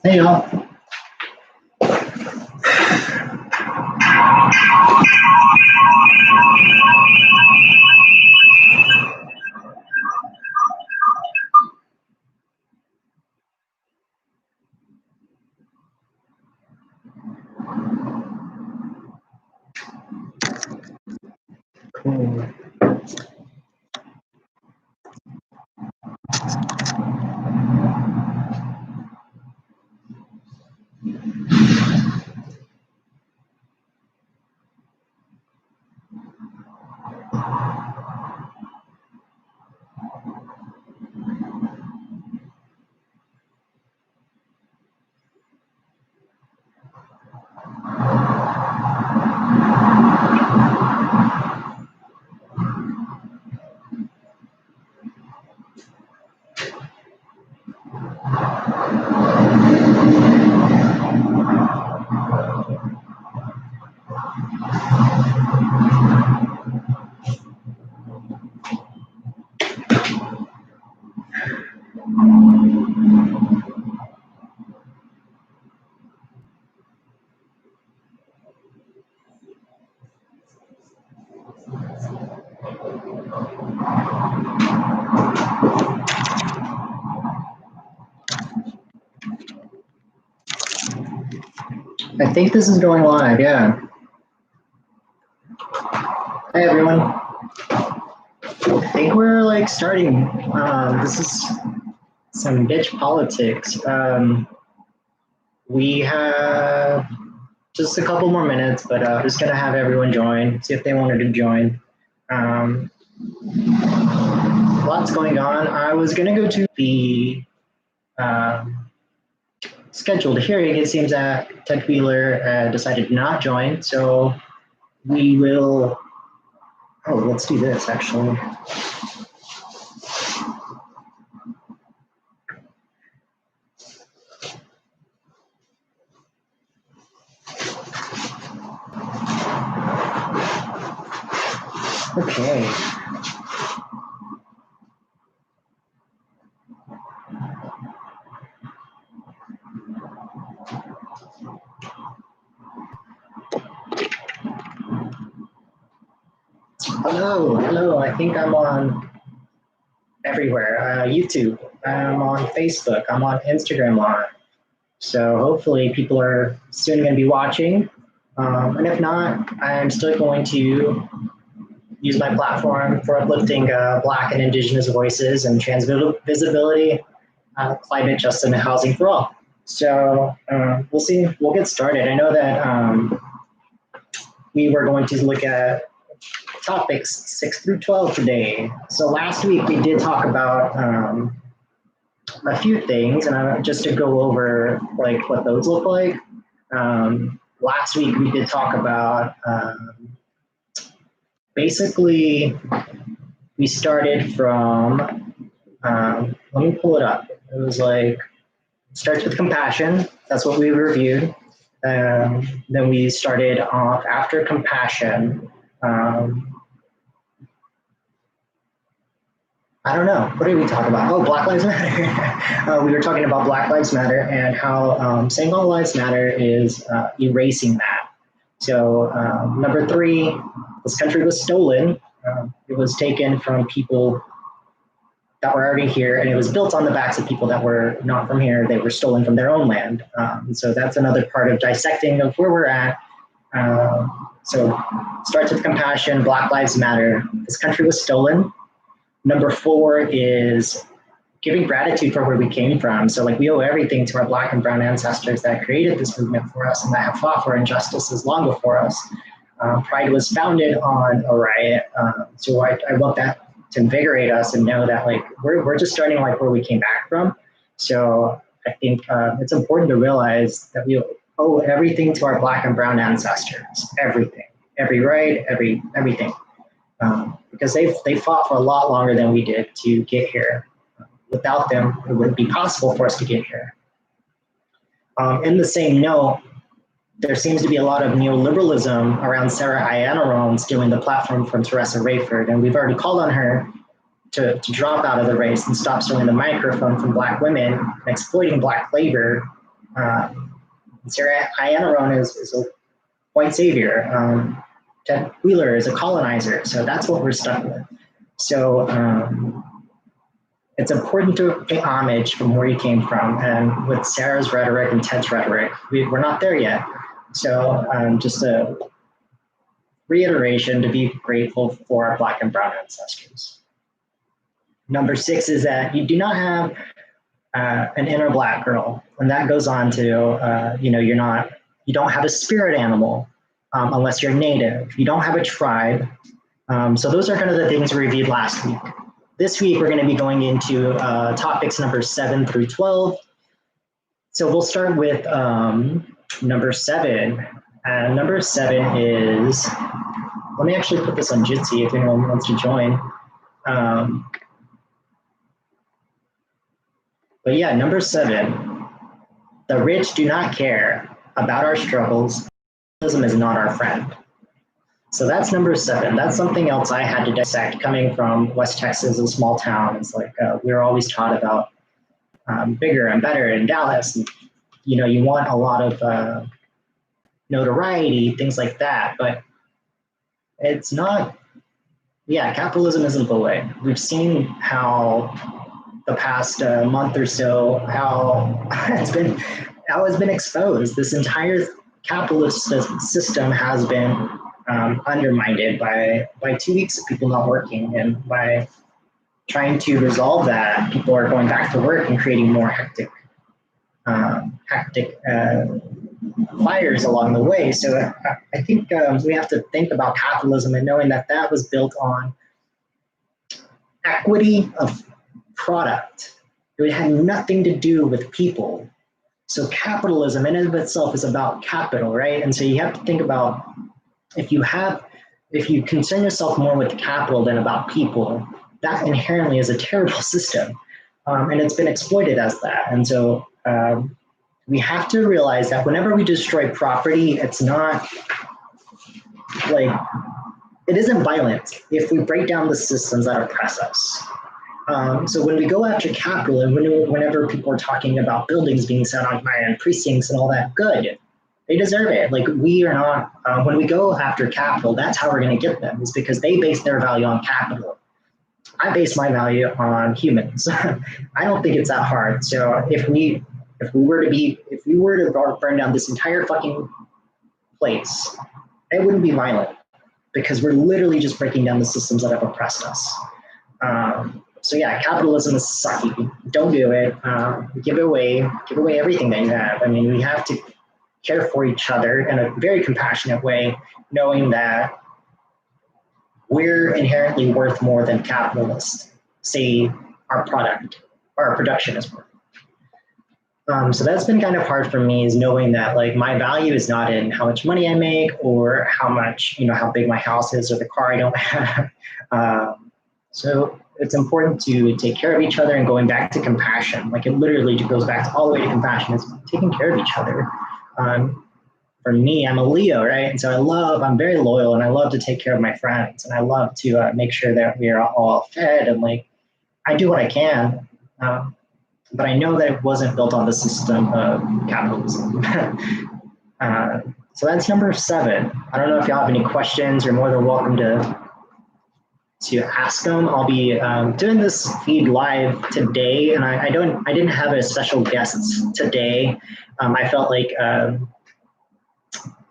Hey y'all. Cool. I think this is going live, yeah. Hey everyone. I think we're like starting. This is some bitch politics. We have just a couple more minutes, but I'm just gonna have everyone join, see if they wanted to join. Lots going on. I was gonna go to the scheduled hearing. It seems that Ted Wheeler decided to not join, so we will, oh, let's do this actually. Okay. Hello. I think I'm on everywhere. YouTube. I'm on Facebook. I'm on Instagram Live. So hopefully people are soon going to be watching. And if not, I'm still going to use my platform for uplifting Black and Indigenous voices and trans visibility, climate justice, and housing for all. So we'll see. We'll get started. I know that we were going to look at topics 6 through 12 today. So last week we did talk about a few things, and just to go over like what those look like. Last week we did talk about basically we started from let me pull it up. It was like starts with compassion. That's what we reviewed. Then we started off after compassion. I don't know. What did we talk about? Oh, Black Lives Matter. We were talking about Black Lives Matter and how saying all lives matter is erasing that. So number 3, this country was stolen. It was taken from people that were already here, and it was built on the backs of people that were not from here. They were stolen from their own land. So that's another part of dissecting of where we're at. So starts with compassion, Black Lives Matter. This country was stolen. Number 4 is giving gratitude for where we came from. So like we owe everything to our Black and brown ancestors that created this movement for us and that have fought for injustices long before us. Pride was founded on a riot. So I want that to invigorate us and know that like we're just starting like where we came back from. So I think it's important to realize that we owe everything to our Black and brown ancestors, everything, every right, everything, because they fought for a lot longer than we did to get here. Without them, it wouldn't be possible for us to get here. In the same note, there seems to be a lot of neoliberalism around Sarah Iannarone stealing the platform from Teresa Rayford, and we've already called on her to drop out of the race and stop stealing the microphone from Black women and exploiting Black labor. Sarah Iannarone is a white savior. Ted Wheeler is a colonizer, so that's what we're stuck with. So it's important to pay homage from where you came from, and with Sarah's rhetoric and Ted's rhetoric, we're not there yet. So just a reiteration to be grateful for our Black and brown ancestors. Number 6 is that you do not have an inner Black girl, and that goes on to you don't have a spirit animal unless you're Native. You don't have a tribe. So those are kind of the things we reviewed last week. This week we're going to be going into topics number 7 through 12. So we'll start with number 7. Number 7 is, let me actually put this on Jitsi if anyone wants to join. But yeah, number 7, the rich do not care about our struggles. Capitalism is not our friend. So that's number 7. That's something else I had to dissect coming from West Texas, a small town. It's like we were always taught about bigger and better in Dallas. And, you want a lot of notoriety, things like that, but it's not, capitalism isn't the way. We've seen how the past month or so, how it's been exposed. This entire capitalist system has been undermined by 2 weeks of people not working, and by trying to resolve that, people are going back to work and creating more hectic fires along the way. So I think we have to think about capitalism and knowing that that was built on equity of product. It had nothing to do with people. So capitalism in and of itself is about capital, right? And so you have to think about, if you concern yourself more with capital than about people, that inherently is a terrible system. And it's been exploited as that. And so we have to realize that whenever we destroy property, it's not like, it isn't violent if we break down the systems that oppress us. So when we go after capital, and whenever people are talking about buildings being set on fire and precincts and all that, good, they deserve it. Like, we are not, when we go after capital, that's how we're going to get them, is because they base their value on capital. I base my value on humans. I don't think it's that hard. So if we were to burn down this entire fucking place, it wouldn't be violent, because we're literally just breaking down the systems that have oppressed us. So yeah, capitalism is sucky. Don't do it. Give away everything that you have. I mean, we have to care for each other in a very compassionate way, knowing that we're inherently worth more than capitalists say our product or our production is worth. So that's been kind of hard for me, is knowing that like my value is not in how much money I make or how much, how big my house is or the car I don't have. So it's important to take care of each other, and going back to compassion. Like, it literally goes back all the way to compassion. It's taking care of each other. For me, I'm a Leo, right? And so I'm very loyal, and I love to take care of my friends, and I love to make sure that we are all fed, and like, I do what I can. But I know that it wasn't built on the system of capitalism. So that's number 7. I don't know if y'all have any questions. You're more than welcome to to ask them. I'll be doing this feed live today, and I didn't have a special guest today. I felt like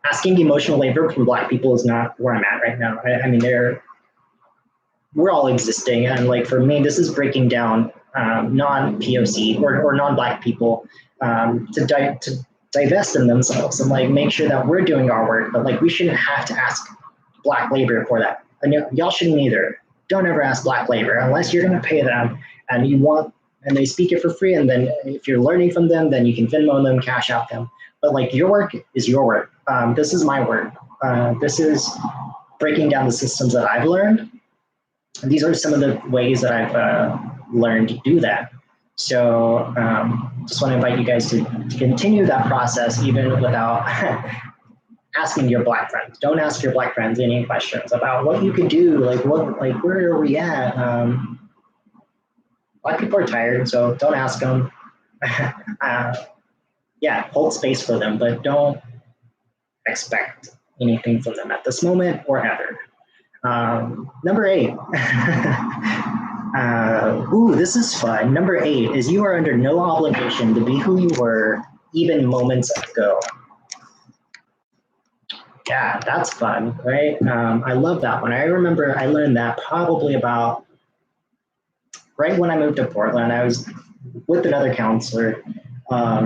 asking emotional labor from Black people is not where I'm at right now. I mean, we're all existing, and like for me, this is breaking down non-POC or non-Black people to divest in themselves and like make sure that we're doing our work. But like we shouldn't have to ask Black labor for that, and y'all shouldn't either. Don't ever ask Black labor unless you're going to pay them and you want, and they speak it for free. And then if you're learning from them, then you can Venmo them, cash out them. But like your work is your work. This is my work. This is breaking down the systems that I've learned. And these are some of the ways that I've learned to do that. So just want to invite you guys to continue that process even without asking your Black friends. Don't ask your Black friends any questions about what you could do, like where are we at? Black people are tired, so don't ask them. Yeah, hold space for them, but don't expect anything from them at this moment or ever. Number 8. Ooh, this is fun. Number 8 is you are under no obligation to be who you were even moments ago. Yeah, that's fun, right? I love that one. I remember I learned that probably about right when I moved to Portland. I was with another counselor, but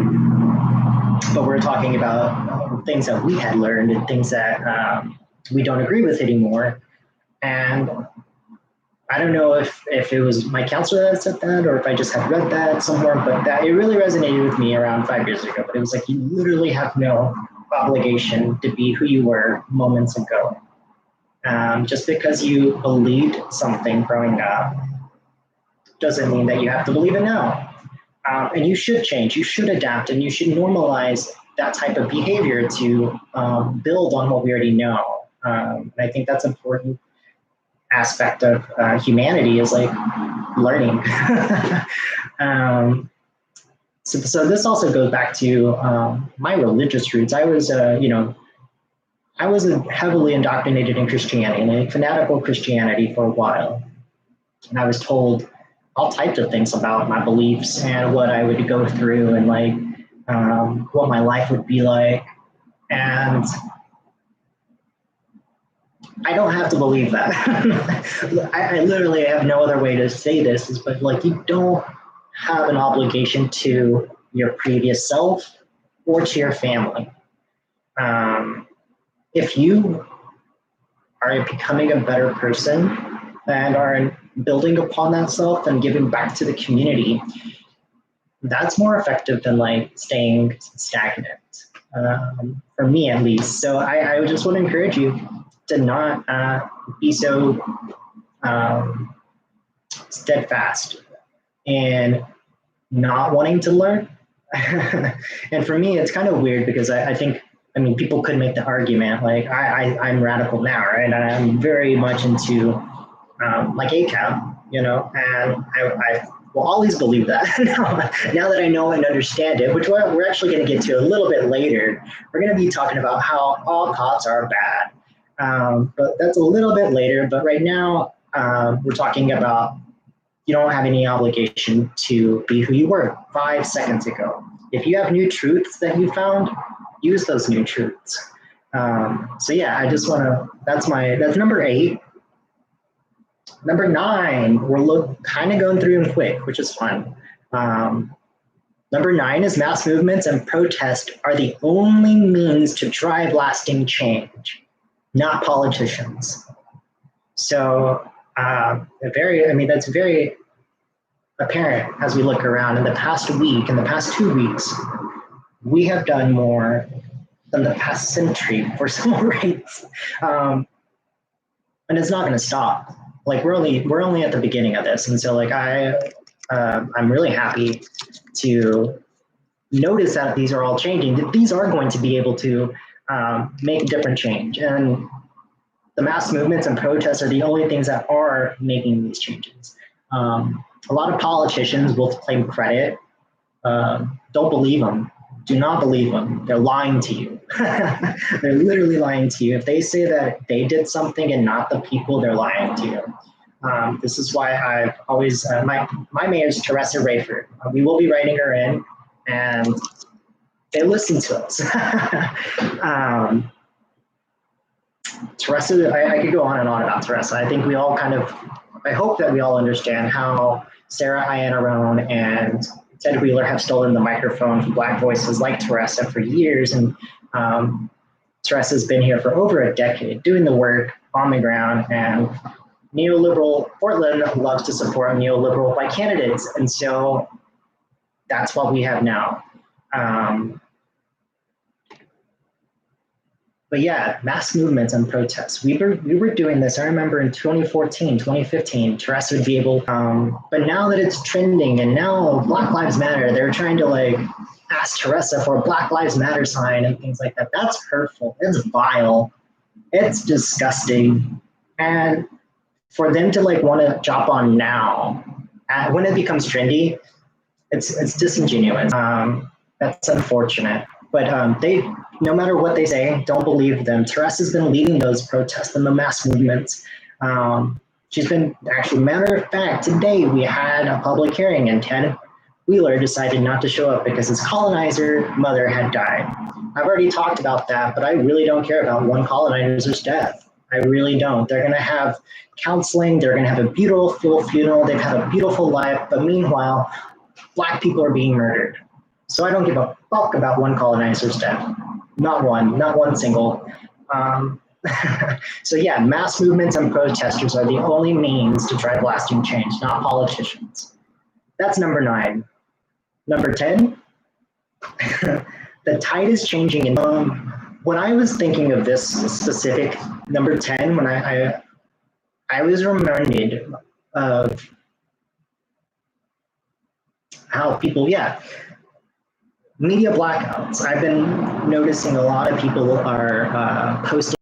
we're talking about things that we had learned and things that we don't agree with anymore. And I don't know if it was my counselor that said that or if I just had read that somewhere, but that it really resonated with me around 5 years ago. But it was like, you literally have no obligation to be who you were moments ago. Just because you believed something growing up doesn't mean that you have to believe it now. And you should change, you should adapt, and you should normalize that type of behavior to build on what we already know. And I think that's important aspect of humanity is like learning. So this also goes back to my religious roots. I was, I was heavily indoctrinated in Christianity, like fanatical Christianity for a while. And I was told all types of things about my beliefs and what I would go through and like what my life would be like. And I don't have to believe that. I literally have no other way to say this, but like you don't have an obligation to your previous self or to your family. If you are becoming a better person and are building upon that self and giving back to the community, that's more effective than like staying stagnant, for me at least. So I just want to encourage you to not be so steadfast in not wanting to learn. And for me, it's kind of weird because I think, I mean, people could make the argument like I'm radical now, right? And I'm very much into like ACAB, and I will always believe that. Now that I know and understand it, which we're actually going to get to a little bit later. We're going to be talking about how all cops are bad, but that's a little bit later. But right now, we're talking about you don't have any obligation to be who you were 5 seconds ago. If you have new truths that you found, use those new truths. So yeah, I just want to, that's number 8. Number 9, we're kind of going through them quick, which is fun. Number 9 is mass movements and protest are the only means to drive lasting change, not politicians. So that's very apparent as we look around. In the past week, in the past 2 weeks, we have done more than the past century for civil rights. And it's not going to stop. Like we're only at the beginning of this. And so like I'm really happy to notice that these are all changing, that these are going to be able to make a different change. And the mass movements and protests are the only things that are making these changes. A lot of politicians will claim credit. Don't believe them. Do not believe them. They're lying to you. They're literally lying to you. If they say that they did something and not the people, they're lying to you. This is why I've always, my mayor is Teresa Rayford. We will be writing her in, and they listen to us. Teresa, I could go on and on about Teresa. I think we all I hope that we all understand how Sarah Iannarone and Ted Wheeler have stolen the microphone from Black voices like Teresa for years. And Teresa's been here for over a decade doing the work on the ground, and neoliberal Portland loves to support neoliberal white candidates. And so that's what we have now. But yeah, mass movements and protests. We were doing this. I remember in 2014, 2015, Teresa would be able, but now that it's trending and now Black Lives Matter, they're trying to like ask Teresa for a Black Lives Matter sign and things like that. That's hurtful. It's vile. It's disgusting. And for them to like want to jump on now, when it becomes trendy, it's disingenuous. That's unfortunate. But no matter what they say, don't believe them. Teresa's been leading those protests and the mass movements. She's been, actually, matter of fact, today we had a public hearing and Ted Wheeler decided not to show up because his colonizer mother had died. I've already talked about that, but I really don't care about one colonizer's death. I really don't. They're going to have counseling. They're going to have a beautiful funeral. They've had a beautiful life. But meanwhile, Black people are being murdered. So I don't give a fuck about one colonizer's death. Not one single. So yeah, mass movements and protesters are the only means to drive lasting change, not politicians. That's number 9. Number 10, the tide is changing. When I was thinking of this specific number 10, when I was reminded of how people, media blackouts. I've been noticing a lot of people are posting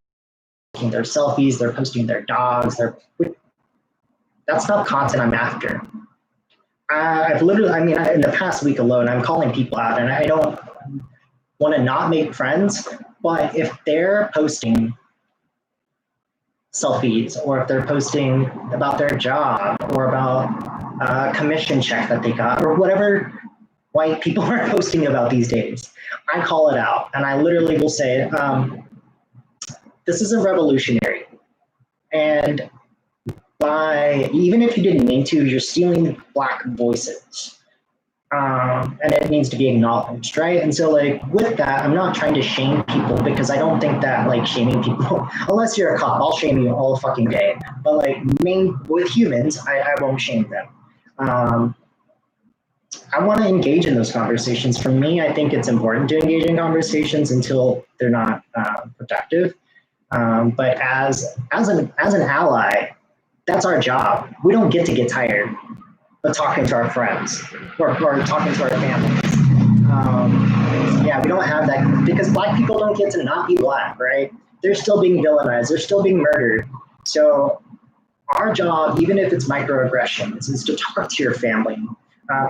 their selfies, they're posting their dogs. That's not content I'm after. I've literally, in the past week alone, I'm calling people out, and I don't want to not make friends, but if they're posting selfies, or if they're posting about their job, or about a commission check that they got, or whatever white people are posting about these days, I call it out, and I literally will say, this isn't revolutionary. And even if you didn't mean to, you're stealing Black voices. And it needs to be acknowledged, right? And so like with that, I'm not trying to shame people, because I don't think that like shaming people, unless you're a cop, I'll shame you all fucking day. But like with humans, I won't shame them. I want to engage in those conversations. For me, I think it's important to engage in conversations until they're not productive. But as an aloy, that's our job. We don't get to get tired of talking to our friends or talking to our families. We don't have that, because Black people don't get to not be Black, right? They're still being villainized. They're still being murdered. So our job, even if it's microaggressions, is to talk to your family.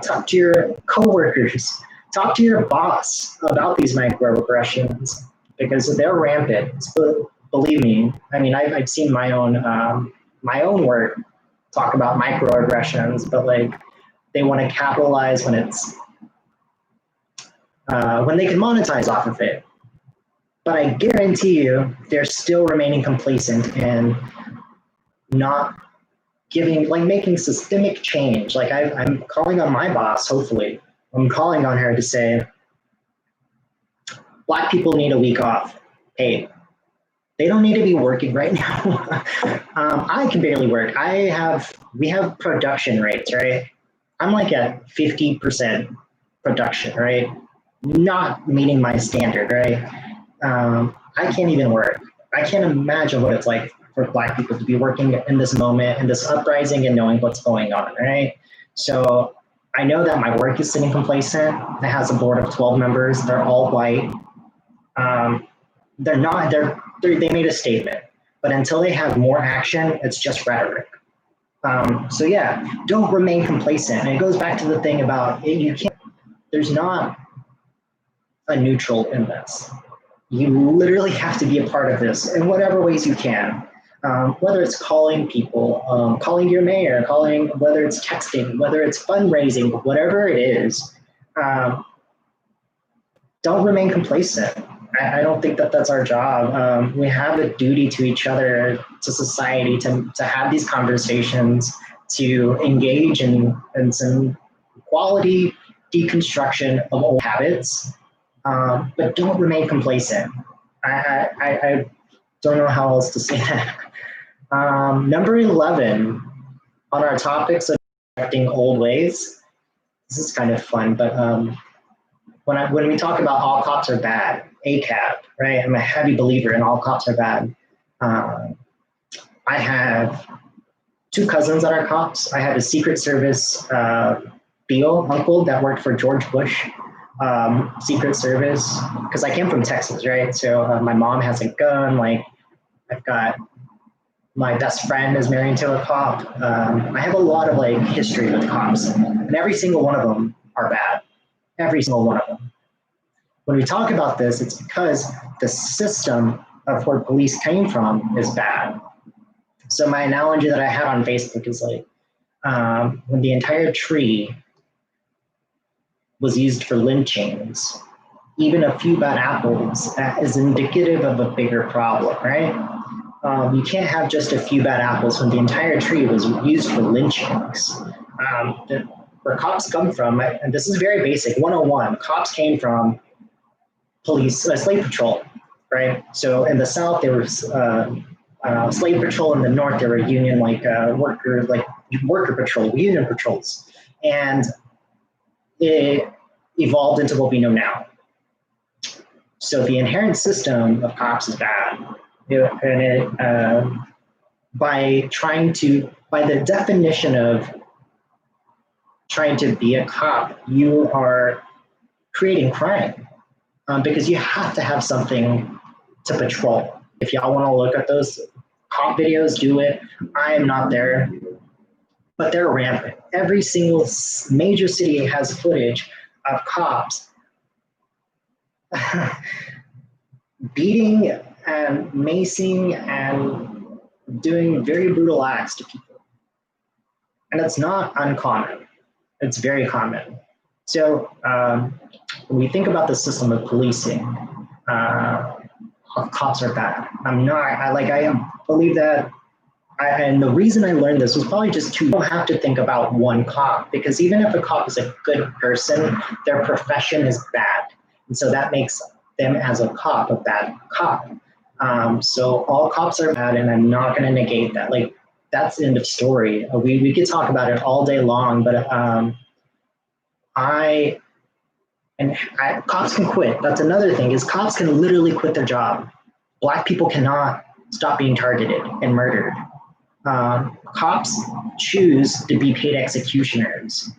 Talk to your coworkers, talk to your boss about these microaggressions, because they're rampant. So believe me, I've seen my own work talk about microaggressions, but like they want to capitalize when they can monetize off of it. But I guarantee you, they're still remaining complacent and not making systemic change. Like I'm calling on my boss, hopefully. I'm calling on her to say, Black people need a week off. Hey, they don't need to be working right now. I can barely work. We have production rates, right? I'm like at 50% production, right? Not meeting my standard, right? I can't even work. I can't imagine what it's like for Black people to be working in this moment, in this uprising, and knowing what's going on, right? So I know that my work is sitting complacent. It has a board of 12 members. They're all white. They made a statement, but until they have more action, it's just rhetoric. So yeah, don't remain complacent. And it goes back to the thing about there's not a neutral in this. You literally have to be a part of this in whatever ways you can. whether it's calling people, calling your mayor, whether it's texting, whether it's fundraising, whatever it is, um, don't remain complacent. I don't think that that's our job. We have a duty to each other, to society, to have these conversations, to engage in some quality deconstruction of old habits, but don't remain complacent. I don't know how else to say that. Number 11 on our topics of correcting old ways. This is kind of fun, but when we talk about all cops are bad, ACAB, right? I'm a heavy believer in all cops are bad. I have two cousins that are cops. I have a Secret Service Beale uncle that worked for George Bush Secret Service, because I came from Texas, right? So my mom has a gun. Like, I've got my best friend is married to a cop. I have a lot of like history with cops, and every single one of them are bad. Every single one of them. When we talk about this, it's because the system of where police came from is bad. So my analogy that I had on Facebook is like, when the entire tree was used for lynchings, even a few bad apples is indicative of a bigger problem, right? You can't have just a few bad apples when the entire tree was used for lynchings. Where cops come from, and this is very basic, 101, cops came from police, slave patrol, right? So in the South, there was slave patrol. In the North, there were union, worker patrol, union patrols. And it evolved into what we know now. So the inherent system of cops is bad. By the definition of trying to be a cop, you are creating crime, because you have to have something to patrol. If y'all want to look at those cop videos, do it. I am not there, but they're rampant. Every single major city has footage of cops beating and macing and doing very brutal acts to people. And it's not uncommon. It's very common. So when we think about the system of policing, cops are bad. I believe that, and the reason I learned this was probably just you don't have to think about one cop, because even if a cop is a good person, their profession is bad. And so that makes them as a cop a bad cop. So all cops are bad, and I'm not going to negate that. Like, that's the end of story. We could talk about it all day long, but cops can quit. That's another thing, is cops can literally quit their job. Black people cannot stop being targeted and murdered. Cops choose to be paid executioners.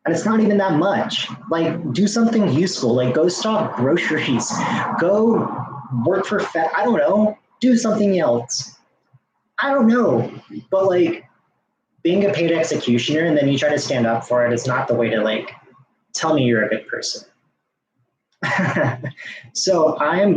And it's not even that much. Like, do something useful. Like, go stock groceries. Go work for I don't know. Do something else. I don't know. But like, being a paid executioner and then you try to stand up for it is not the way to like tell me you're a good person. So I'm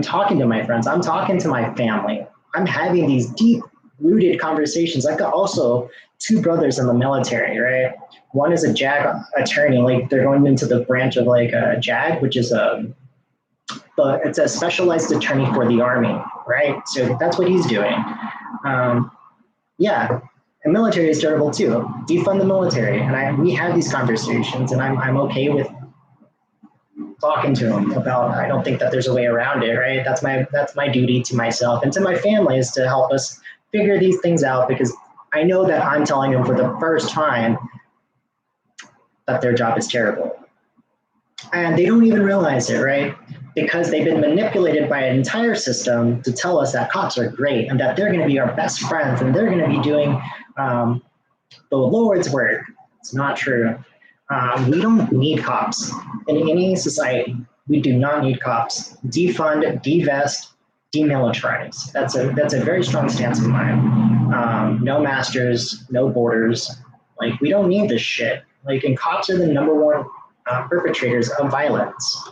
talking to my friends. I'm talking to my family. I'm having these deep rooted conversations. I've got also two brothers in the military, right? One is a JAG attorney. Like, they're going into the branch of like a JAG, which is it's a specialized attorney for the Army, right? So that's what he's doing. Yeah, and military is terrible too. Defund the military, and we have these conversations, and I'm okay with talking to him about. I don't think that there's a way around it, right? That's my duty to myself and to my family, is to help us figure these things out, because I know that I'm telling them for the first time that their job is terrible. And they don't even realize it, right? Because they've been manipulated by an entire system to tell us that cops are great and that they're going to be our best friends and they're going to be doing the Lord's work. It's not true. We don't need cops in any society. We do not need cops. Defund, divest, demilitarize. That's a very strong stance of mine. No masters, no borders. Like, we don't need this shit. Like, and cops are the number one perpetrators of violence.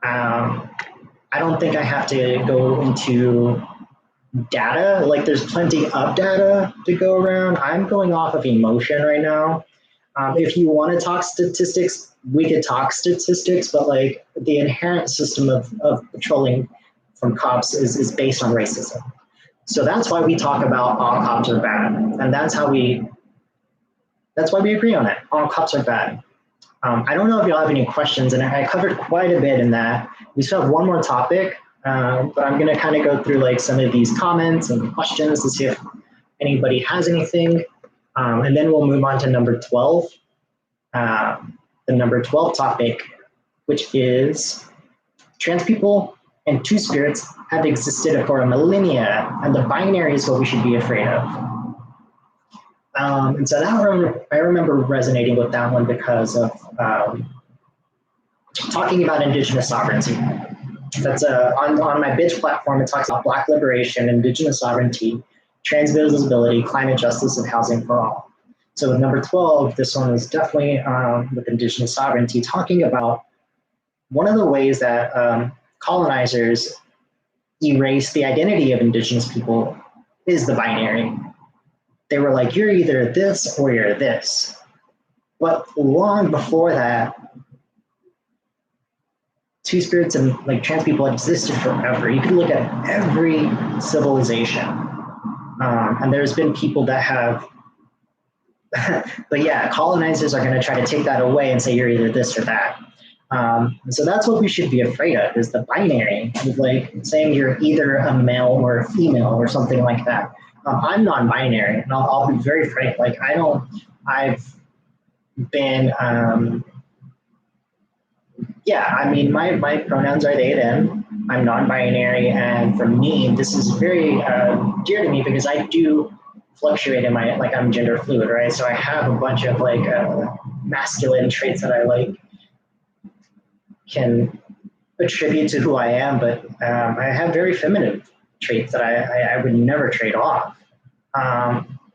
I don't think I have to go into data. Like there's plenty of data to go around. I'm going off of emotion right now. If you want to talk statistics, we could talk statistics, but like the inherent system of patrolling from cops is based on racism. So that's why we talk about all cops are bad, and that's why we agree on it. All cops are bad. I don't know if y'all have any questions, and I covered quite a bit in that. We still have one more topic, but I'm going to kind of go through like some of these comments and questions to see if anybody has anything, and then we'll move on to number 12. The number 12 topic, which is trans people and two spirits have existed for a millennia, and the binary is what we should be afraid of. And so I remember resonating with that one because of talking about Indigenous sovereignty. That's on my Bitch platform. It talks about Black liberation, Indigenous sovereignty, trans visibility, climate justice, and housing for all. So with number 12, this one is definitely with Indigenous sovereignty, talking about one of the ways that colonizers erase the identity of Indigenous people is the binary. They were like, you're either this or you're this. But long before that, two spirits and like trans people existed forever. You could look at every civilization. And there's been people that have, but yeah, colonizers are gonna try to take that away and say you're either this or that. So that's what we should be afraid of, is the binary, like saying you're either a male or a female or something like that. I'm non-binary, and I'll be very frank. Like I've been, yeah, I mean, my pronouns are they, them. I'm non-binary, and for me, this is very dear to me because I do fluctuate in my, like I'm gender fluid, right? So I have a bunch of like masculine traits that I like can attribute to who I am, but I have very feminine traits that I would never trade off.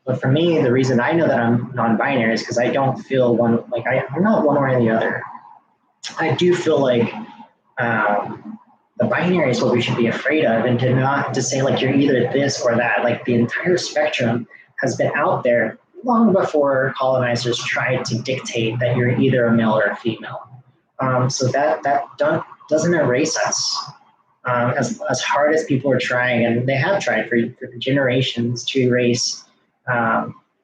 But for me, the reason I know that I'm non-binary is because I don't feel one, like I'm not one or the other. I do feel like the binary is what we should be afraid of, and to say like you're either this or that. Like the entire spectrum has been out there long before colonizers tried to dictate that you're either a male or a female. So that doesn't erase us. As hard as people are trying, and they have tried for generations to erase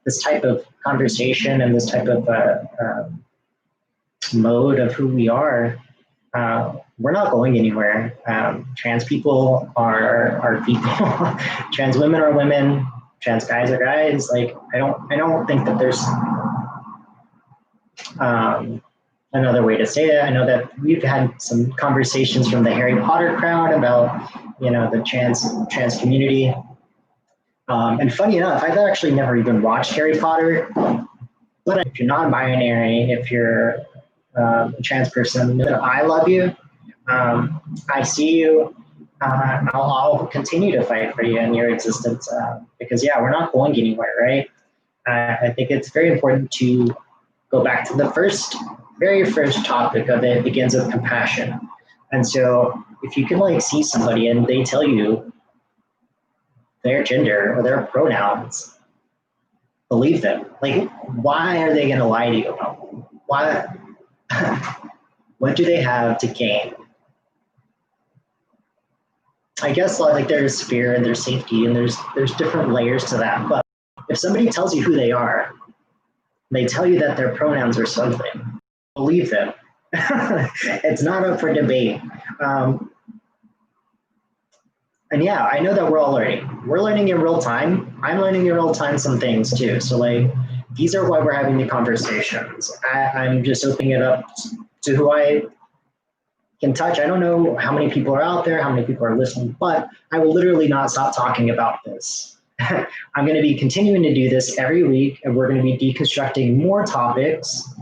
this type of conversation and this type of mode of who we are, we're not going anywhere. Trans people are people. Trans women are women. Trans guys are guys. Like I don't think that there's another way to say it. I know that we've had some conversations from the Harry Potter crowd about, you know, the trans community. And funny enough, I've actually never even watched Harry Potter. But if you're non-binary, if you're a trans person, I love you. I see you. I'll continue to fight for you in your existence because, yeah, we're not going anywhere, right? I think it's very important to go back to the very first topic of it. Begins with compassion. And so if you can like see somebody and they tell you their gender or their pronouns, believe them. Like, why are they going to lie to you? Why? What do they have to gain? I guess like there's fear and there's safety and there's different layers to that. But if somebody tells you who they are, they tell you that their pronouns are something, believe them. It's not up for debate. And yeah, I know that we're all learning. We're learning in real time. I'm learning in real time some things too. So like, these are why we're having the conversations. I'm just opening it up to who I can touch. I don't know how many people are out there, how many people are listening, but I will literally not stop talking about this. I'm going to be continuing to do this every week, and we're going to be deconstructing more topics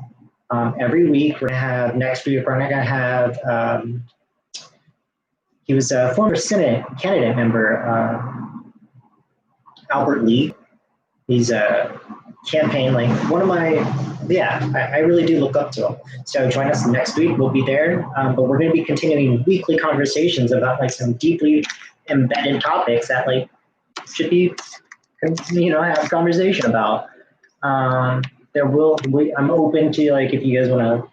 every week. We're going to have next week, we're going to have, he was a former Senate candidate member, Albert Lee. He's a campaign, like one of my, yeah, I really do look up to him. So join us next week. We'll be there, but we're going to be continuing weekly conversations about like some deeply embedded topics that like should be, have a conversation about. I'm open to, like, if you guys want to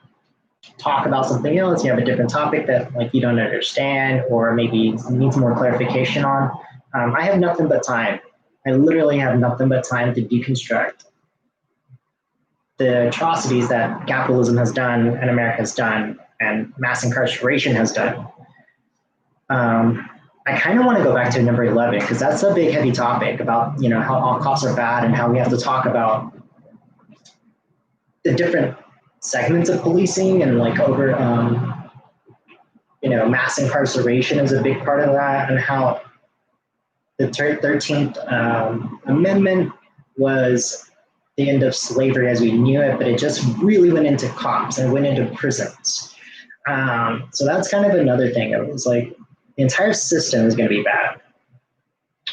talk about something else, you have a different topic that like you don't understand or maybe needs more clarification on. I have nothing but time. I literally have nothing but time to deconstruct the atrocities that capitalism has done and America has done and mass incarceration has done. I kind of want to go back to number 11 because that's a big, heavy topic about, how all cops are bad and how we have to talk about the different segments of policing and like over, mass incarceration is a big part of that, and how the 13th Amendment was the end of slavery as we knew it, but it just really went into cops and went into prisons. So that's kind of another thing. It was like the entire system is going to be bad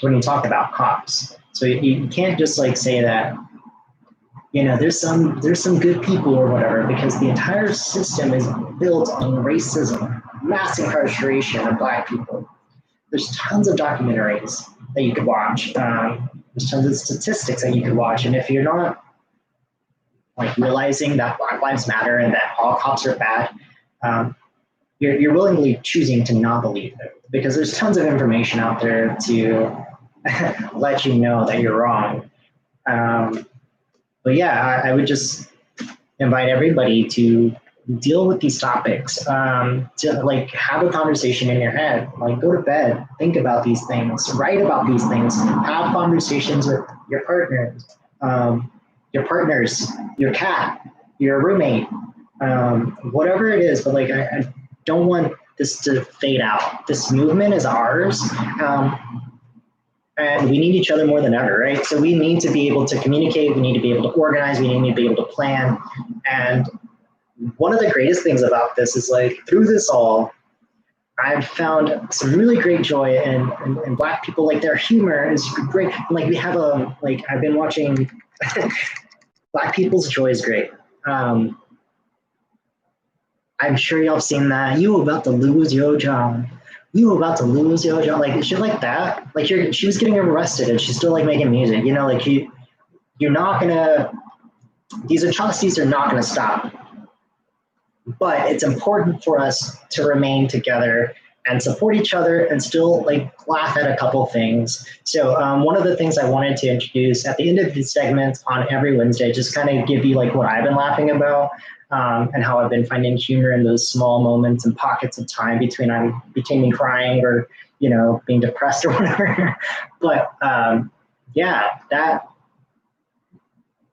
when you talk about cops. So you can't just like say that, there's some good people or whatever, because the entire system is built on racism, mass incarceration of Black people. There's tons of documentaries that you could watch. There's tons of statistics that you could watch. And if you're not like realizing that Black Lives Matter and that all cops are bad, you're willingly choosing to not believe it, because there's tons of information out there to let you know that you're wrong. But yeah, I would just invite everybody to deal with these topics, to like have a conversation in your head, like go to bed, think about these things, write about these things, have conversations with your partners, your cat, your roommate, whatever it is. But like, I don't want this to fade out. This movement is ours. And we need each other more than ever, right? So we need to be able to communicate. We need to be able to organize. We need to be able to plan. And one of the greatest things about this is like through this all, I've found some really great joy in Black people. Like their humor is great. Like we have I've been watching Black People's Joy is great. I'm sure y'all have seen that. You about to lose your job. You about to lose your job. Like shit like that. Like she was getting arrested and she's still like making music. Like you're not gonna, these atrocities are not gonna stop. But it's important for us to remain together and support each other and still like laugh at a couple things. So one of the things I wanted to introduce at the end of these segments on every Wednesday, just kind of give you like what I've been laughing about and how I've been finding humor in those small moments and pockets of time between me crying or, being depressed or whatever. But yeah,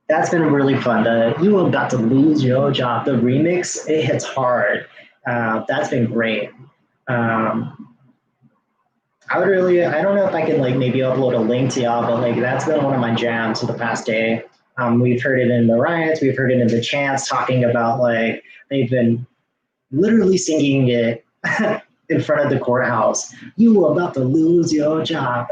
that's been really fun. You about to lose your job. The remix, it hits hard. That's been great. I don't know if I can like maybe upload a link to y'all, but like that's been one of my jams for the past day. We've heard it in the riots, we've heard it in the chants talking about like, they've been literally singing it in front of the courthouse. You are about to lose your job.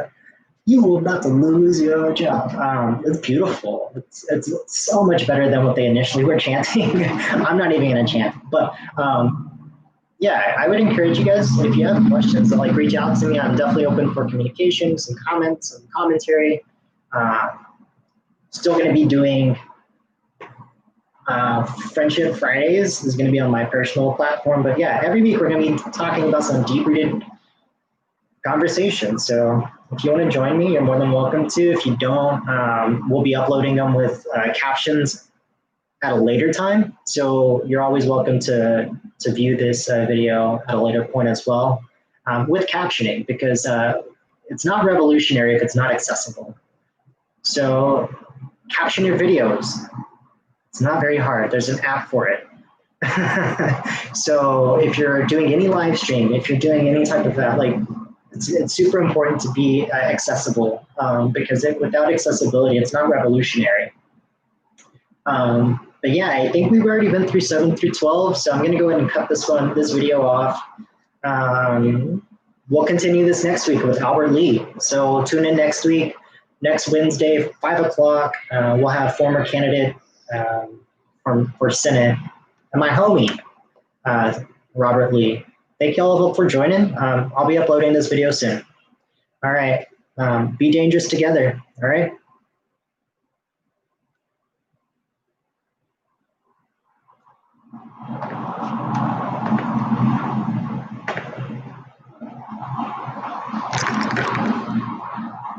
You are about to lose your job. It's beautiful. It's so much better than what they initially were chanting. I'm not even gonna chant, but yeah, I would encourage you guys, if you have questions, to like reach out to me. I'm definitely open for communication, some comments, some commentary. Still gonna be doing Friendship Fridays. This is gonna be on my personal platform, but yeah, every week we're gonna be talking about some deep-rooted conversations. So if you want to join me, you're more than welcome to. If you don't, we'll be uploading them with captions at a later time. So you're always welcome to view this video at a later point as well with captioning, because it's not revolutionary if it's not accessible. So caption your videos. It's not very hard. There's an app for it. So if you're doing any live stream, if you're doing any type of that, like it's super important to be accessible because without accessibility, it's not revolutionary. But yeah, I think we've already been through 7 through 12, so I'm gonna go ahead and cut this video off. We'll continue this next week with Albert Lee. So tune in next week, next Wednesday, 5 o'clock. We'll have former candidate for Senate and my homie, Robert Lee. Thank you all for joining. I'll be uploading this video soon. All right. Be dangerous together. All right.